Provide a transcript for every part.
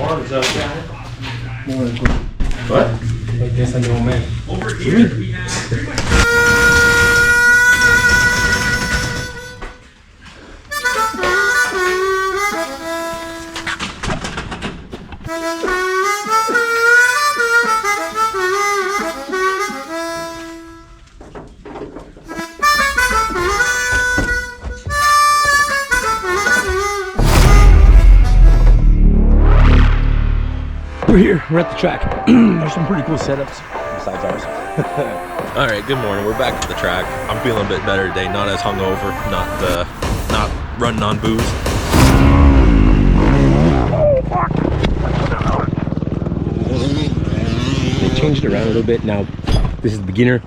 What? I guess I know, man. Over here, we have pretty much. We're here, we're at the track. There's some pretty cool setups besides ours. All right, good morning. We're back at the track. I'm feeling a bit better today, not as hungover, not running on booze. They changed it around a little bit. Now, this is the beginner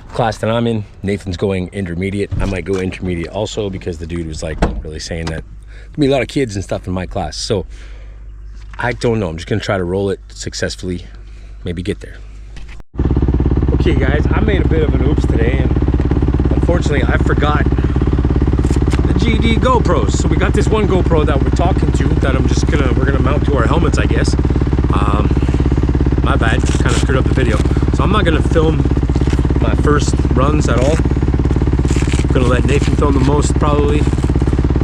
class that I'm in. Nathan's going intermediate. I might go intermediate also because the dude was like really saying that there'll be a lot of kids and stuff in my class. So I don't know. I'm just gonna try to roll it successfully, maybe get there. Okay guys, I made a bit of an oops today, and unfortunately I forgot the GD GoPros. So we got this one GoPro that we're talking to that we're gonna mount to our helmets, I guess. My bad, kind of screwed up the video. So I'm not gonna film my first runs at all. I'm gonna let Nathan film the most probably.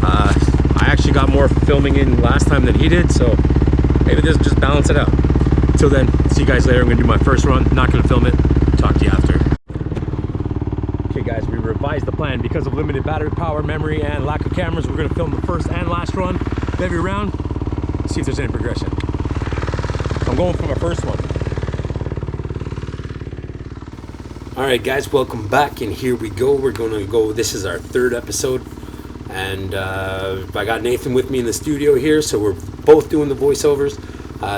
I actually got more filming in last time than he did, so maybe this will just balance it out. Until then, see you guys later. I'm gonna do my first run, not gonna film it. Talk to you after. Okay guys, we revised the plan because of limited battery power, memory, and lack of cameras. We're gonna film the first and last run of every round, see if there's any progression. I'm going for my first one. All right guys, welcome back, and here we go. We're gonna go, this is our third episode, and I got Nathan with me in the studio here, so we're both doing the voiceovers.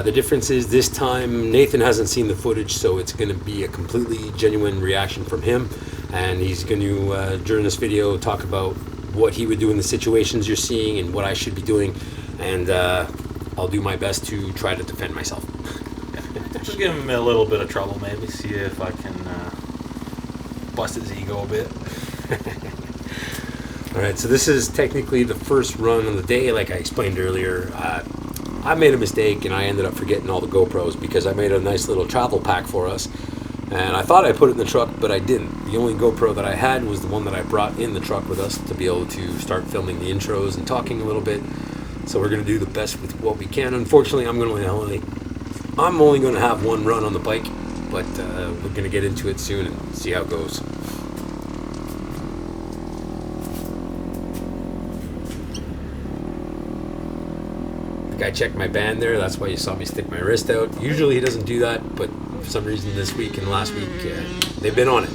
The difference is this time Nathan hasn't seen the footage, so it's going to be a completely genuine reaction from him, and he's going to during this video talk about what he would do in the situations you're seeing and what I should be doing, and I'll do my best to try to defend myself. Just give him a little bit of trouble, maybe see if I can bust his ego a bit. Alright, so this is technically the first run of the day. Like I explained earlier, I made a mistake and I ended up forgetting all the GoPros because I made a nice little travel pack for us, and I thought I put it in the truck, but I didn't. The only GoPro that I had was the one that I brought in the truck with us to be able to start filming the intros and talking a little bit. So we're going to do the best with what we can. Unfortunately, I'm only going to have one run on the bike, but we're going to get into it soon and see how it goes. I checked my band there, that's why you saw me stick my wrist out. Usually he doesn't do that, but for some reason this week and last week they've been on it.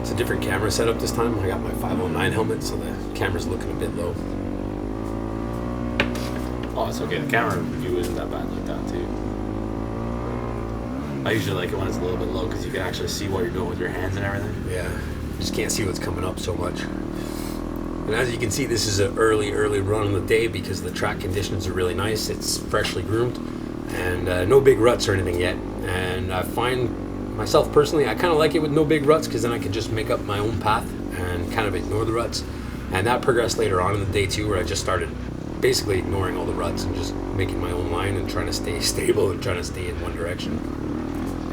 It's a different camera setup this time. I got my 509 helmet, so the camera's looking a bit low. Oh, it's okay. The camera view isn't that bad like that too. I usually like it when it's a little bit low because you can actually see what you're doing with your hands and everything. Yeah, you just can't see what's coming up so much. And as you can see, this is an early run on the day because the track conditions are really nice. It's freshly groomed and no big ruts or anything yet. And I find myself personally, I kind of like it with no big ruts because then I can just make up my own path and kind of ignore the ruts. And that progressed later on in the day too, where I just started basically ignoring all the ruts and just making my own line and trying to stay stable and trying to stay in one direction.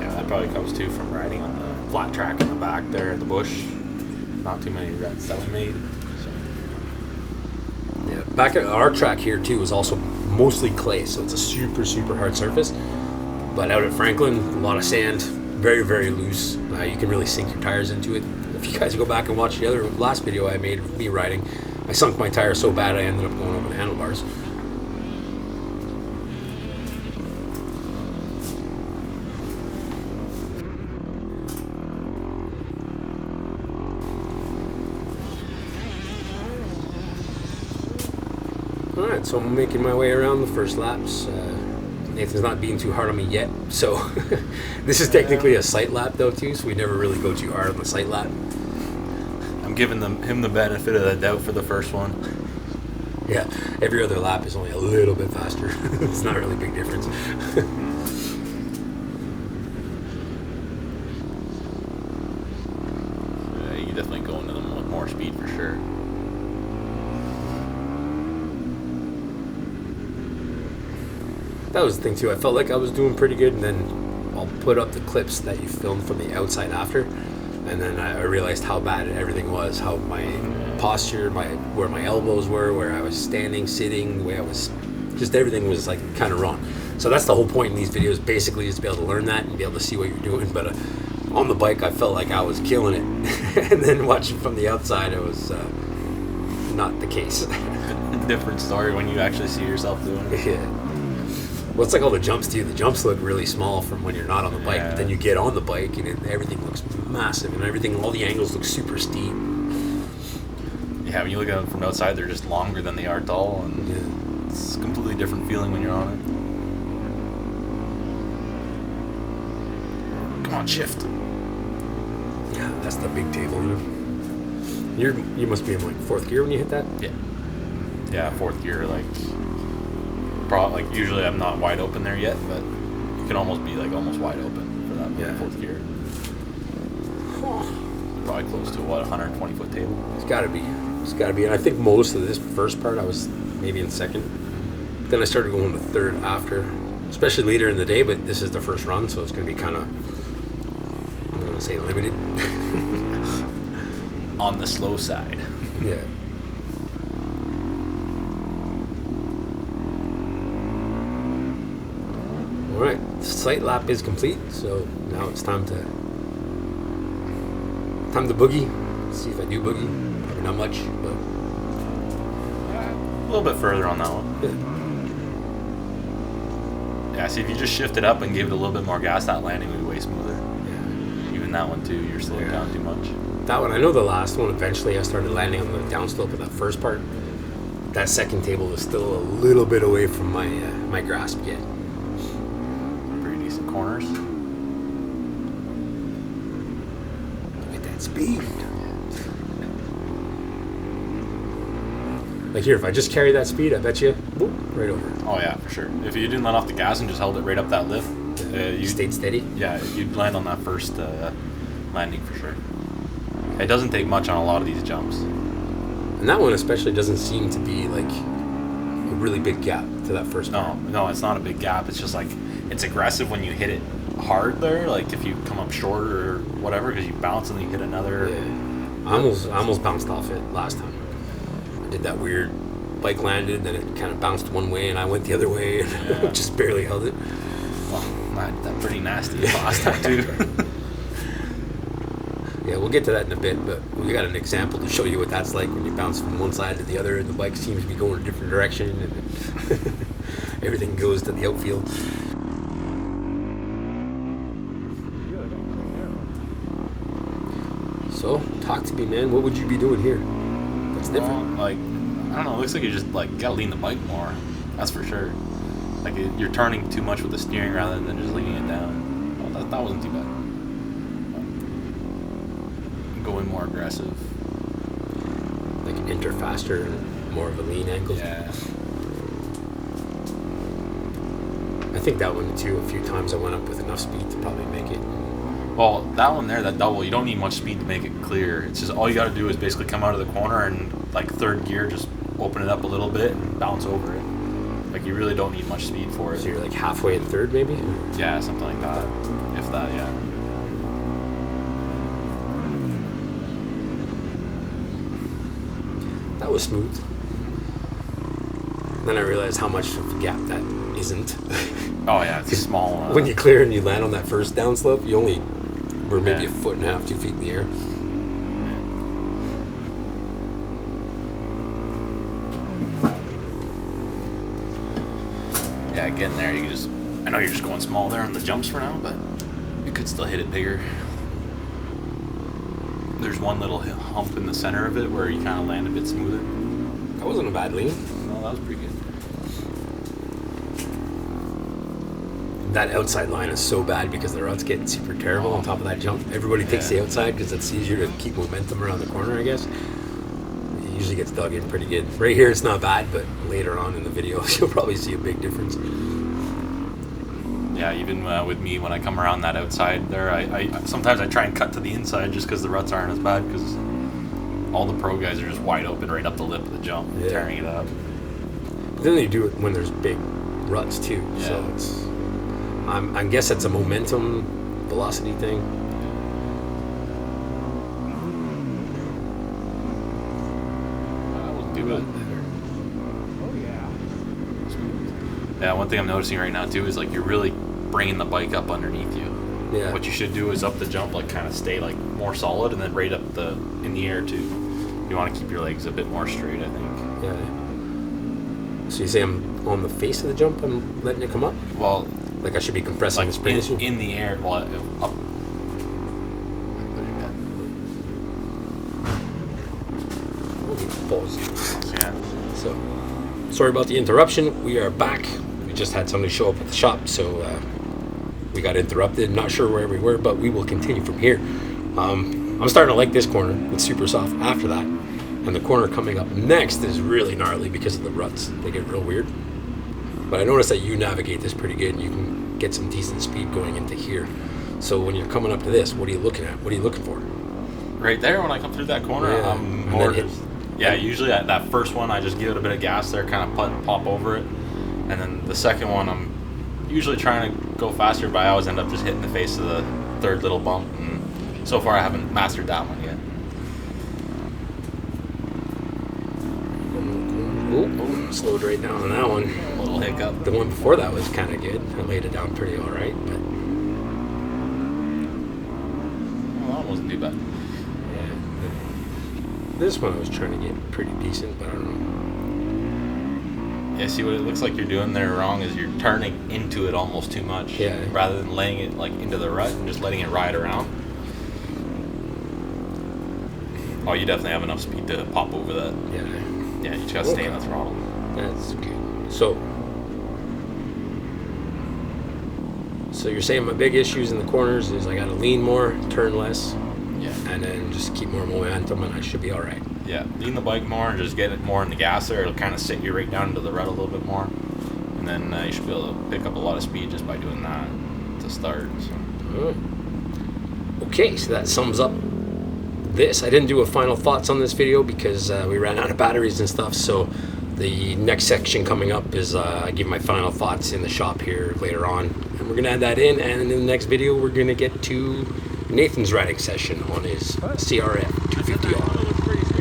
That probably comes too from riding on the flat track in the back there at the bush. Not too many ruts that we made. So. Yeah, back at our track here too is also mostly clay, so it's a super hard surface. But out at Franklin, a lot of sand, very loose. You can really sink your tires into it. If you guys go back and watch the last video I made of me riding, I sunk my tire so bad I ended up going over the handlebars. Alright, so I'm making my way around the first laps. Nathan's not being too hard on me yet, so this is technically a sight lap though too, so we never really go too hard on the sight lap. I'm giving him the benefit of the doubt for the first one. Yeah, every other lap is only a little bit faster. It's not really a big difference. more speed for sure. That was the thing too. I felt like I was doing pretty good, and then I'll put up the clips that you filmed from the outside after, and then I realized how bad everything was, how my posture, where my elbows were, where I was standing, sitting, the way I was, just everything was like kind of wrong. So that's the whole point in these videos, basically, is to be able to learn that and be able to see what you're doing. But on the bike, I felt like I was killing it, and then watching from the outside, it was not the case. Different story when you actually see yourself doing it. Yeah. Well, it's like all the jumps too. The jumps look really small from when you're not on the bike, but then you get on the bike and everything looks massive, and all the angles look super steep. Yeah, when you look at them from outside, they're just longer than they are tall, and it's a completely different feeling when you're on it. Come on, shift. Yeah, that's the big table. You must be in like fourth gear when you hit that. Yeah, fourth gear. Like usually I'm not wide open there yet, but you can almost be like almost wide open for that fourth gear. Probably close to 120 foot table. It's got to be. And I think most of this first part I was maybe in second. Then I started going to third after, especially later in the day. But this is the first run, so it's going to be kind of, I'm going to say, limited. On the slow side. Yeah. All right, sight lap is complete, so now it's time to boogie. See if I do boogie. Probably not much, but a little bit further on that one. Yeah, see if you just shift it up and gave it a little bit more gas, that landing would be way smoother. Yeah. Even that one too, you're slowing down too much. That one, I know the last one, eventually I started landing on the downslope of that first part. That second table was still a little bit away from my grasp yet. Corners. Look at that speed. Like here, if I just carry that speed, I bet you, whoop, right over. Oh yeah, for sure. If you didn't let off the gas and just held it right up that lift, you stayed steady. Yeah, you'd land on that first landing for sure. It doesn't take much on a lot of these jumps. And that one especially doesn't seem to be like a really big gap to that first part. No, it's not a big gap. It's just like, it's aggressive when you hit it hard there, like if you come up short or whatever, because you bounce and then you hit another. Yeah. I almost bounced off it last time. I did that weird bike landed, then it kind of bounced one way and I went the other way and just barely held it. Well, I did that pretty nasty last time too. Yeah, we'll get to that in a bit, but we got an example to show you what that's like when you bounce from one side to the other and the bike seems to be going a different direction and everything goes to the outfield. So, talk to me, man. What would you be doing here? That's different. I don't know. It looks like you just gotta lean the bike more. That's for sure. Like you're turning too much with the steering rather than just leaning it down. Well, that wasn't too bad. Going more aggressive. Like enter faster and more of a lean angle. Yeah. I think that one too. A few times I went up with enough speed to probably make it. Well, that one there, that double, you don't need much speed to make it clear. It's just all you got to do is basically come out of the corner and like third gear, just open it up a little bit and bounce over it. Like you really don't need much speed for it. So you're like halfway in third, maybe? Yeah, something like that. If that, yeah. That was smooth. Then I realized how much of a gap that isn't. Oh yeah, it's small. When you clear and you land on that first downslope, you only were maybe a foot and a half, 2 feet in the air. Yeah, getting there, you can just, I know you're just going small there on the jumps for now, but you could still hit it bigger. There's one little hump in the center of it where you kind of land a bit smoother. That wasn't a bad lean. No, that was pretty good. That outside line is so bad because the ruts get super terrible on top of that jump. Everybody takes the outside because it's easier to keep momentum around the corner, I guess. It usually gets dug in pretty good. Right here it's not bad, but later on in the video you'll probably see a big difference. Yeah, even with me, when I come around that outside there, I sometimes I try and cut to the inside just because the ruts aren't as bad, because all the pro guys are just wide open right up the lip of the jump, tearing it up. But then they do it when there's big ruts too. Yeah. So it's, I guess it's a momentum velocity thing. That wasn't too bad. Yeah, one thing I'm noticing right now too is like you're really bringing the bike up underneath you. Yeah. What you should do is up the jump, like kind of stay like more solid, and then right up in the air too. You want to keep your legs a bit more straight, I think. Yeah. So you say I'm on the face of the jump, I'm letting it come up? Well, Like I should be compressing like the spring issue? in the air, well, up. Holy balls. Yeah. So, sorry about the interruption. We are back. We just had somebody show up at the shop, so we got interrupted. Not sure where we were, but we will continue from here. I'm starting to like this corner. It's super soft after that. And the corner coming up next is really gnarly because of the ruts. They get real weird. But I noticed that you navigate this pretty good. You can get some decent speed going into here. So when you're coming up to this, what are you looking at? What are you looking for? Right there, when I come through that corner, Yeah. I'm And more then just, usually that first one, I just give it a bit of gas there, kind of pop over it. And then the second one, I'm usually trying to go faster, but I always end up just hitting the face of the third little bump. And so far, I haven't mastered that one yet. Oh, slowed right down on that one. A little hiccup. The one before that was kind of good. I laid it down pretty all right, but Well, that wasn't too bad. yeah. This one I was trying to get pretty decent, but I don't know. Yeah, see what it looks like you're doing there wrong is you're turning into it almost too much. Yeah. Rather than laying it like into the rut and just letting it ride around. Oh, you definitely have enough speed to pop over that. Yeah, Yeah, you just gotta stay in the throttle. that's good. So you're saying my big issues in the corners is I gotta lean more, turn less, Yeah. and then just keep more momentum, and I should be all right. Yeah, lean the bike more and just get it more in the gas there. It'll kind of sit you right down into the rut a little bit more. And then you should be able to pick up a lot of speed just by doing that to start. So. Okay, so that sums up this. I didn't do a final thoughts on this video because we ran out of batteries and stuff, so the next section coming up is I give my final thoughts in the shop here later on, and we're gonna add that in, and in the next video we're gonna get to Nathan's riding session on his CRF 250R.